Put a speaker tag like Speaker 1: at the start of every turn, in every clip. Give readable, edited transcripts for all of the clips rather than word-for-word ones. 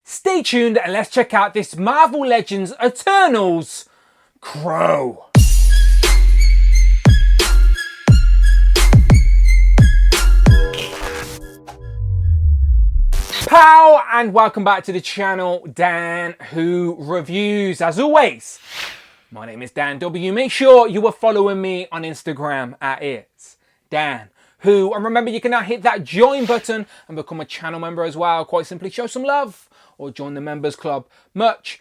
Speaker 1: Stay tuned and let's check out this Marvel Legends Eternals Crow. Pow, and welcome back to the channel, Dan Who Reviews. As always, my name is Dan W. Make sure you are following me on Instagram at It's Dan Who. And remember, you can now hit that join button and become a channel member as well. Quite simply show some love or join the members club. Much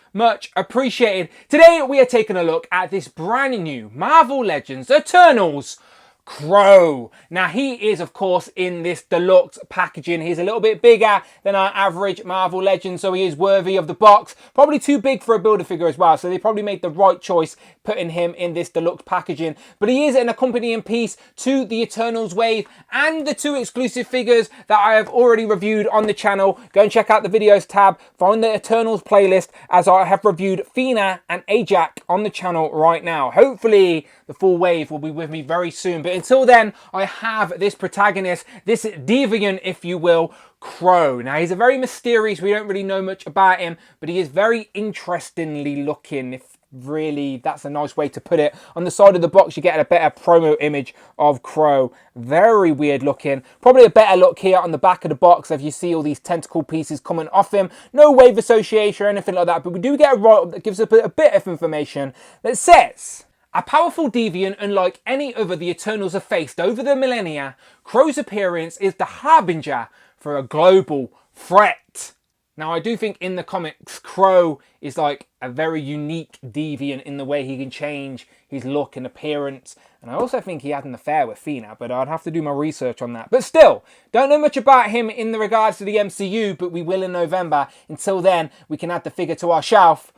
Speaker 1: appreciated. Today we are taking a look at this brand new Marvel Legends Eternals Crow. Now he is of course in this deluxe packaging. He's a little bit bigger than our average Marvel Legend, so he is worthy of the box. Probably too big for a Build-A-Figure as well, so they probably made the right choice putting him in this deluxe packaging. But he is an accompanying piece to the Eternals wave and the two exclusive figures that I have already reviewed on the channel. Go and check out the videos tab, find the Eternals playlist, as I have reviewed Fina and Ajax on the channel right now. Hopefully the full wave will be with me very soon, but until then, I have this protagonist, this Deviant, if you will, Crow. Now, he's a very mysterious, we don't really know much about him, but he is very interestingly looking, if really that's a nice way to put it. On the side of the box, you get a better promo image of Crow. Very weird looking. Probably a better look here on the back of the box if you see all these tentacle pieces coming off him. No wave association or anything like that, but we do get a write-up that gives us a bit of information that says, a powerful Deviant, unlike any other the Eternals have faced over the millennia, Crow's appearance is the harbinger for a global threat. Now, I do think in the comics, Crow is like a very unique Deviant in the way he can change his look and appearance. And I also think he had an affair with Fina, but I'd have to do my research on that. But still, don't know much about him in the regards to the MCU, but we will in November. Until then, we can add the figure to our shelf.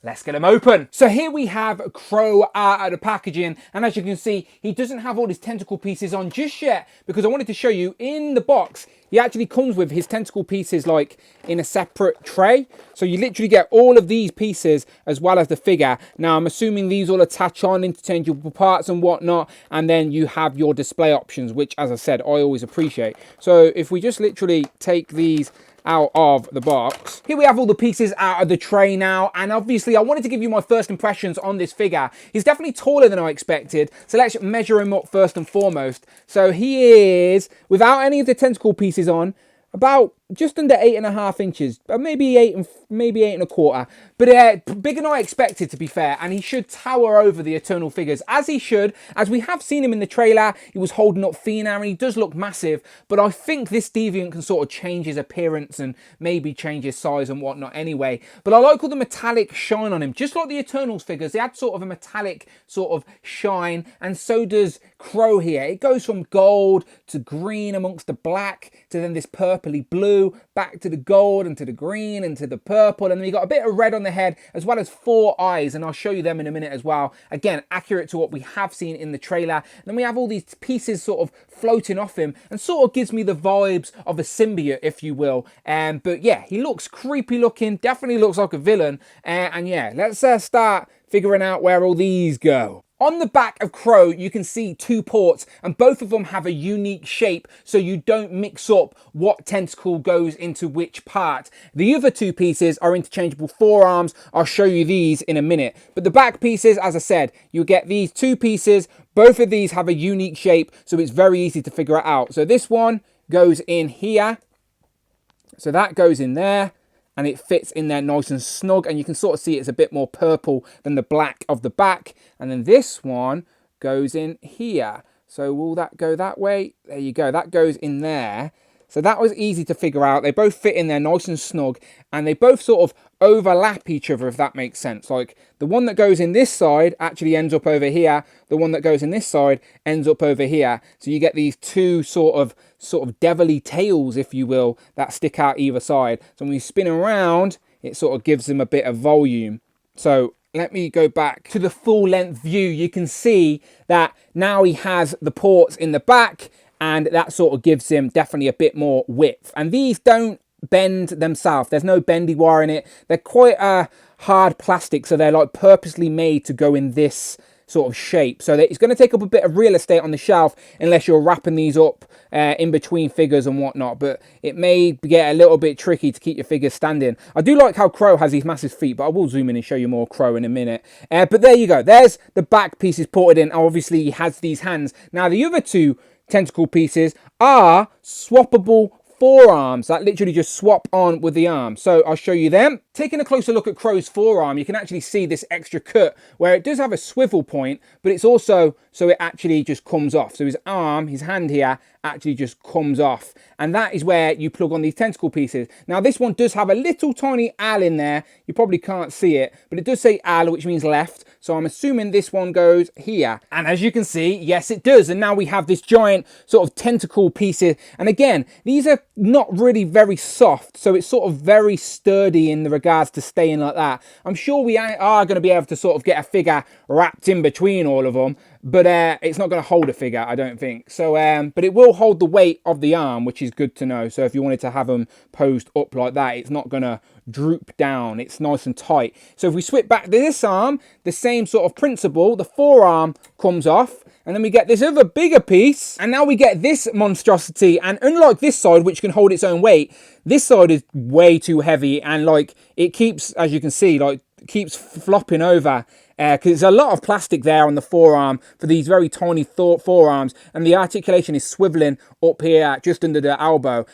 Speaker 1: Let's get him open. So here we have Crow out of the packaging, and as you can see, he doesn't have all his tentacle pieces on just yet, because I wanted to show you in the box, he actually comes with his tentacle pieces like in a separate tray. So you literally get all of these pieces as well as the figure. Now I'm assuming these all attach on interchangeable parts and whatnot, and then you have your display options, which as I said, I always appreciate. So if we just literally take these out of the box. Here we have all the pieces out of the tray now, and obviously I wanted to give you my first impressions on this figure. He's definitely taller than I expected, so let's measure him up first and foremost. So he is, without any of the tentacle pieces on, about just under 8.5 inches, maybe 8.25, but bigger than I expected, to be fair. And he should tower over the Eternal figures, as he should, as we have seen him in the trailer. He was holding up Fina and he does look massive, but I think this Deviant can sort of change his appearance and maybe change his size and whatnot anyway. But I like all the metallic shine on him, just like the Eternals figures. They had sort of a metallic sort of shine, and so does Crow here. It goes from gold to green amongst the black to then this purpley blue, back to the gold and to the green and to the purple, and then you got a bit of red on the head as well as 4 eyes, and I'll show you them in a minute as well. Again, accurate to what we have seen in the trailer. And then we have all these pieces sort of floating off him, and sort of gives me the vibes of a symbiote, if you will. But yeah, he looks creepy looking, definitely looks like a villain. And yeah, let's start figuring out where all these go. On the back of Crow, you can see 2 ports, and both of them have a unique shape, so you don't mix up what tentacle goes into which part. The other 2 pieces are interchangeable forearms. I'll show you these in a minute. But the back pieces, as I said, you get these 2 pieces. Both of these have a unique shape, so it's very easy to figure it out. So this one goes in here. So that goes in there, and it fits in there nice and snug, and you can sort of see it's a bit more purple than the black of the back. And then this one goes in here. So will that go that way? There you go, that goes in there. So that was easy to figure out. They both fit in there nice and snug, and they both sort of overlap each other, if that makes sense. Like the one that goes in this side actually ends up over here. The one that goes in this side ends up over here. So you get these 2 sort of devilly tails, if you will, that stick out either side. So when you spin around, it sort of gives them a bit of volume. So let me go back to the full length view. You can see that now he has the ports in the back, and that sort of gives him definitely a bit more width. And these don't bend themselves. There's no bendy wire in it. They're quite hard plastic, so they're like purposely made to go in this sort of shape, so that it's going to take up a bit of real estate on the shelf unless you're wrapping these up in between figures and whatnot. But it may get a little bit tricky to keep your figures standing. I do like how Crow has these massive feet, but I will zoom in and show you more Crow in a minute. But there you go, there's the back pieces ported in. Obviously he has these hands. Now the other two tentacle pieces are swappable forearms that literally just swap on with the arm. So I'll show you them. Taking a closer look at Crow's forearm, you can actually see this extra cut where it does have a swivel point, but it's also so it actually just comes off. So his arm, his hand here, actually just comes off. And that is where you plug on these tentacle pieces. Now this one does have a little tiny L in there. You probably can't see it, but it does say L, which means left. So I'm assuming this one goes here. And as you can see, yes, it does. And now we have this giant sort of tentacle pieces. And again, these are not really very soft. So it's sort of very sturdy in the regards to staying like that. I'm sure we are going to be able to sort of get a figure wrapped in between all of them. But it's not going to hold a figure, I don't think. So, but it will hold the weight of the arm, which is good to know. So if you wanted to have them posed up like that, it's not going to droop down. It's nice and tight. So if we switch back to this arm, the same sort of principle, the forearm comes off. And then we get this other bigger piece. And now we get this monstrosity. And unlike this side, which can hold its own weight, this side is way too heavy. And like it keeps, as you can see, like keeps flopping over. Because there's a lot of plastic there on the forearm for these very tiny forearms, and the articulation is swiveling up here just under the elbow.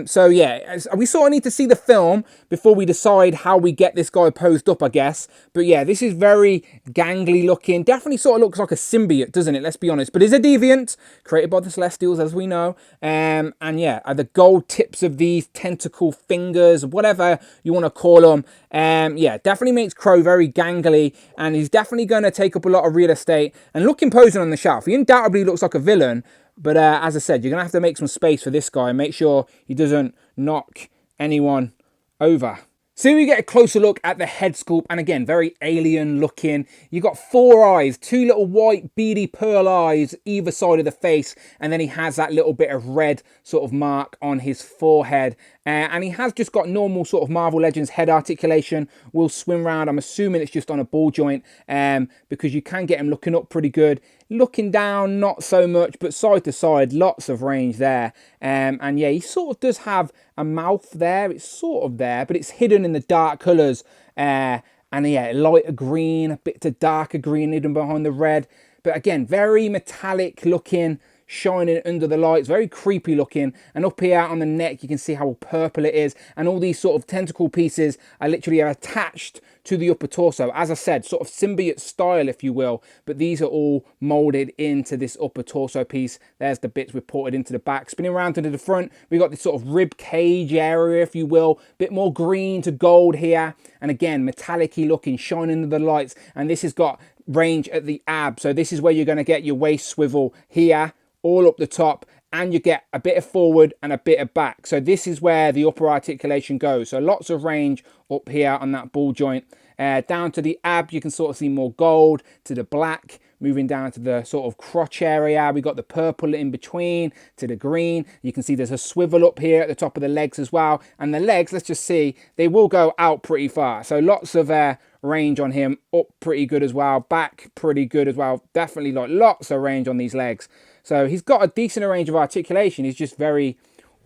Speaker 1: So yeah, we sort of need to see the film before we decide how we get this guy posed up, I guess. But yeah, this is very gangly looking. Definitely sort of looks like a symbiote, doesn't it? Let's be honest. But it's a deviant created by the Celestials, as we know. And yeah, the gold tips of these tentacle fingers, whatever you want to call them. Yeah, definitely makes Crow very gangly, and he's definitely going to take up a lot of real estate and look imposing on the shelf. He undoubtedly looks like a villain, but as I said, you're going to have to make some space for this guy and make sure he doesn't knock anyone over. So we get a closer look at the head sculpt, and again, very alien looking. You've got 4 eyes, 2 little white beady pearl eyes either side of the face, and then he has that little bit of red sort of mark on his forehead. And he has just got normal sort of Marvel Legends head articulation. Will swim round. I'm assuming it's just on a ball joint, because you can get him looking up pretty good. Looking down, not so much, but side to side, lots of range there. And yeah, he sort of does have a mouth there. It's sort of there, but it's hidden in the dark colours. And yeah, lighter green, a bit to darker green hidden behind the red. But again, very metallic looking, shining under the lights, very creepy looking. And up here on the neck, you can see how purple it is. And all these sort of tentacle pieces are literally attached to the upper torso. As I said, sort of symbiote style, if you will. But these are all molded into this upper torso piece. There's the bits reported into the back. Spinning around to the front, we got this sort of rib cage area, if you will. Bit more green to gold here. And again, metallic-y looking, shining under the lights. And this has got range at the ab. So this is where you're going to get your waist swivel here, all up the top, and you get a bit of forward and a bit of back. So this is where the upper articulation goes. So lots of range up here on that ball joint. Down to the ab, you can sort of see more gold, to the black, moving down to the sort of crotch area. We got the purple in between, to the green. You can see there's a swivel up here at the top of the legs as well. And the legs, let's just see, they will go out pretty far. So lots of range on him, up pretty good as well, back pretty good as well. Definitely like lots of range on these legs. So he's got a decent range of articulation. He's just very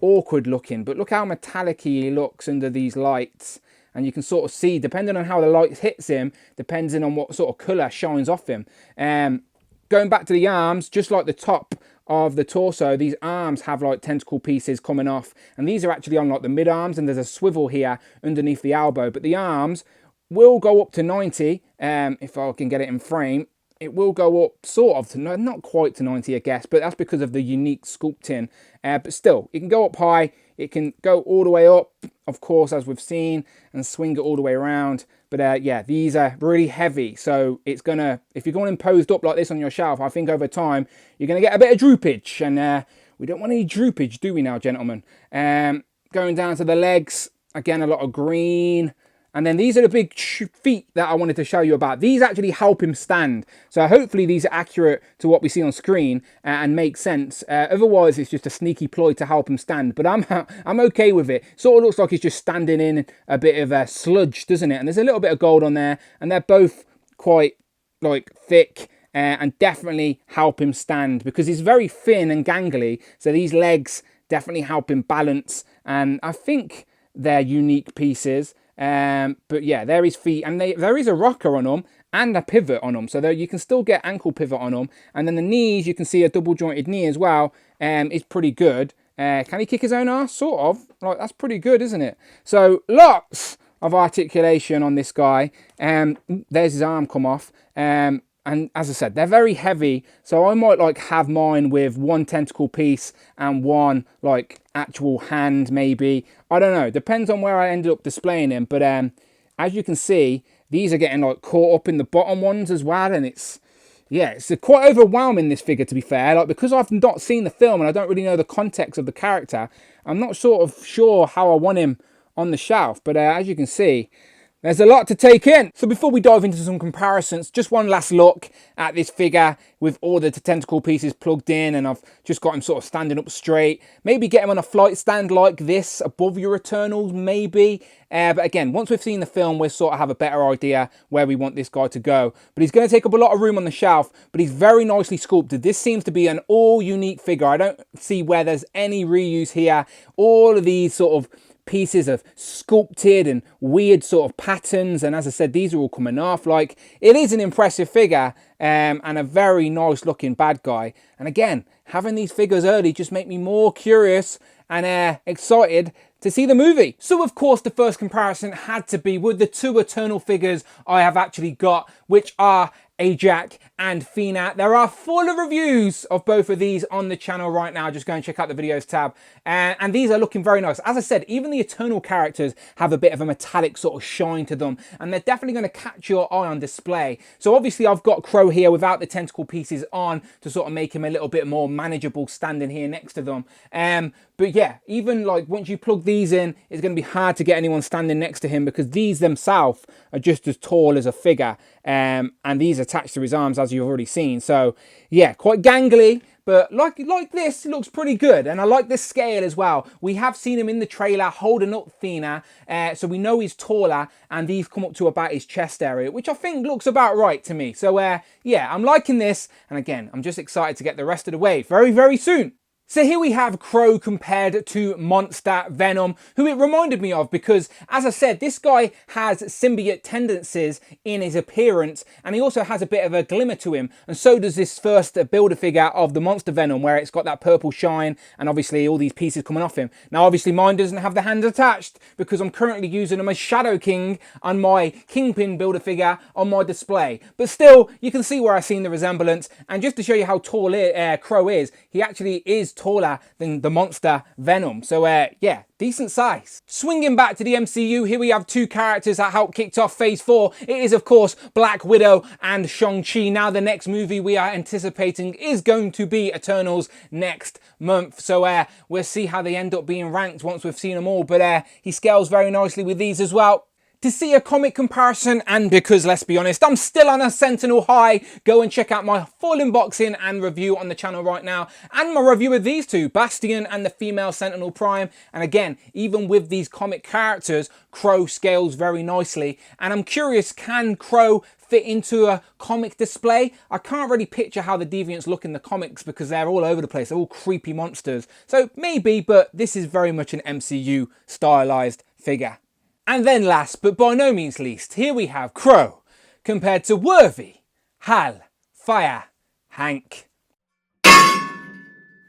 Speaker 1: awkward looking. But look how metallic he looks under these lights. And you can sort of see, depending on how the light hits him, depending on what sort of colour shines off him. Going back to the arms, just like the top of the torso, these arms have like tentacle pieces coming off. And these are actually on like the mid arms, and there's a swivel here underneath the elbow. But the arms will go up to 90, if I can get it in frame. It will go up sort of to, not quite to 90, I guess, but that's because of the unique sculpting. But still, it can go up high, it can go all the way up, of course, as we've seen, and swing it all the way around. But yeah, these are really heavy, so it's gonna, if you're going posed up like this on your shelf, I think over time you're gonna get a bit of droopage, and we don't want any droopage, do we now, gentlemen? Going down to the legs, again, a lot of green. And then these are the big feet that I wanted to show you about. These actually help him stand. So hopefully these are accurate to what we see on screen and make sense. Otherwise, it's just a sneaky ploy to help him stand. But I'm okay with it. Sort of looks like he's just standing in a bit of sludge, doesn't it? And there's a little bit of gold on there. And they're both quite like thick and definitely help him stand, because he's very thin and gangly. So these legs definitely help him balance, and I think they're unique pieces. But yeah, there is feet, and there is a rocker on them and a pivot on them, so there you can still get ankle pivot on them. And then the knees, you can see a double jointed knee as well. Is pretty good. Can he kick his own ass? Sort of. Like, that's pretty good, isn't it? So lots of articulation on this guy. There's his arm come off. And as I said, they're very heavy, so I might like have mine with one tentacle piece and one like actual hand, maybe. I don't know, depends on where I ended up displaying him. But as you can see, these are getting like caught up in the bottom ones as well, and it's quite overwhelming, this figure, to be fair. Like, because I've not seen the film and I don't really know the context of the character, I'm not sort of sure how I want him on the shelf. But as you can see, there's a lot to take in. So before we dive into some comparisons, just one last look at this figure with all the tentacle pieces plugged in, and I've just got him sort of standing up straight. Maybe get him on a flight stand like this above your Eternals, maybe. But again, once we've seen the film, we'll sort of have a better idea where we want this guy to go. But he's going to take up a lot of room on the shelf, but he's very nicely sculpted. This seems to be an all unique figure. I don't see where there's any reuse here. All of these sort of pieces of sculpted and weird sort of patterns, and as I said, these are all coming off. Like, it is an impressive figure, and a very nice looking bad guy. And again, having these figures early just make me more curious and excited to see the movie. So of course the first comparison had to be with the two Eternal figures I have actually got, which are Ajax and Fina. There are full reviews of both of these on the channel right now. Just go and check out the videos tab. And these are looking very nice. As I said, even the Eternal characters have a bit of a metallic sort of shine to them, and they're definitely going to catch your eye on display. So obviously I've got Crow here without the tentacle pieces on to sort of make him a little bit more manageable standing here next to them. But yeah, even like once you plug these in, it's going to be hard to get anyone standing next to him, because these themselves are just as tall as a figure. And these attached to his arms, as you've already seen. So yeah, quite gangly, but like this, it looks pretty good. And I like this scale as well. We have seen him in the trailer holding up Fina, so we know he's taller, and these come up to about his chest area, which I think looks about right to me. So yeah, I'm liking this, and again, I'm just excited to get the rest of the wave very, very soon. So here we have Crow compared to Monster Venom, who it reminded me of, because as I said, this guy has symbiote tendencies in his appearance, and he also has a bit of a glimmer to him, and so does this first Build-A-Figure of the Monster Venom, where it's got that purple shine and obviously all these pieces coming off him. Now obviously mine doesn't have the hands attached, because I'm currently using him as Shadow King on my Kingpin Build-A-Figure on my display. But still, you can see where I've seen the resemblance, and just to show you how tall Crow is, he actually is taller than the Monster Venom. So yeah, decent size. Swinging back to the MCU, here we have two characters that helped kick off Phase 4. It is, of course, Black Widow and Shang-Chi. Now, the next movie we are anticipating is going to be Eternals next month. So we'll see how they end up being ranked once we've seen them all. But he scales very nicely with these as well. To see a comic comparison, and because let's be honest, I'm still on a Sentinel high, go and check out my full unboxing and review on the channel right now, and my review of these two, Bastion and the female Sentinel Prime. And again, even with these comic characters, Crow scales very nicely, and I'm curious, can Crow fit into a comic display? I can't really picture how the Deviants look in the comics, because they're all over the place, they're all creepy monsters. So maybe, but this is very much an MCU stylized figure. And then last, but by no means least, here we have Crow compared to Worthy, Hal, Fire, Hank.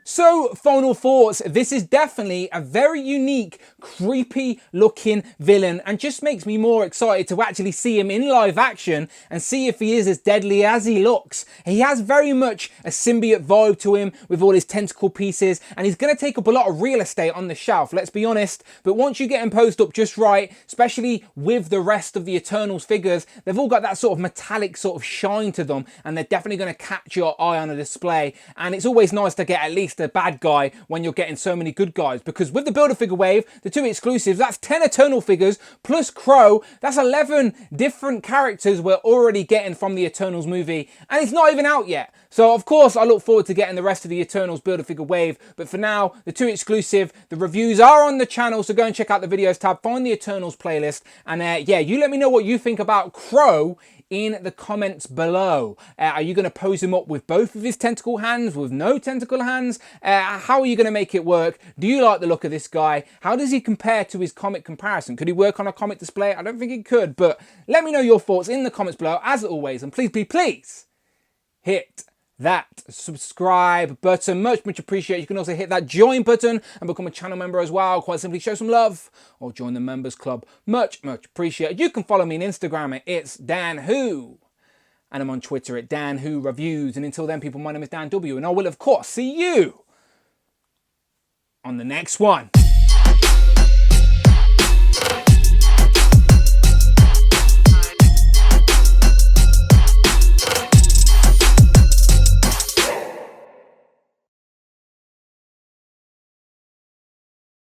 Speaker 1: So, final thoughts. This is definitely a very unique, creepy looking villain, and just makes me more excited to actually see him in live action and see if he is as deadly as he looks. He has very much a symbiote vibe to him with all his tentacle pieces, and he's going to take up a lot of real estate on the shelf, let's be honest. But once you get him posed up just right, especially with the rest of the Eternals figures, they've all got that sort of metallic sort of shine to them, and they're definitely going to catch your eye on a display. And it's always nice to get at least a bad guy when you're getting so many good guys, because with the Build-A-Figure wave, the two exclusives, that's 10 Eternal figures plus Crow, that's 11 different characters we're already getting from the Eternals movie, and it's not even out yet. So of course I look forward to getting the rest of the Eternals Build-A-Figure wave, but for now, the two exclusive, the reviews are on the channel, so go and check out the videos tab, find the Eternals playlist, and yeah, you let me know what you think about Crow in the comments below. Are you going to pose him up with both of his tentacle hands, with no tentacle hands? How are you going to make it work? Do you like the look of this guy? How does he compare to his comic comparison? Could he work on a comic display? I don't think he could, but let me know your thoughts in the comments below, as always, and please hit that subscribe button. Much appreciated. You can also hit that join button and become a channel member as well. Quite simply show some love or join the members club. Much appreciated. You can follow me on Instagram at It's Dan Who, and I'm on Twitter at Dan Who Reviews. And until then, people, my name is Dan W, and I will of course see you on the next one.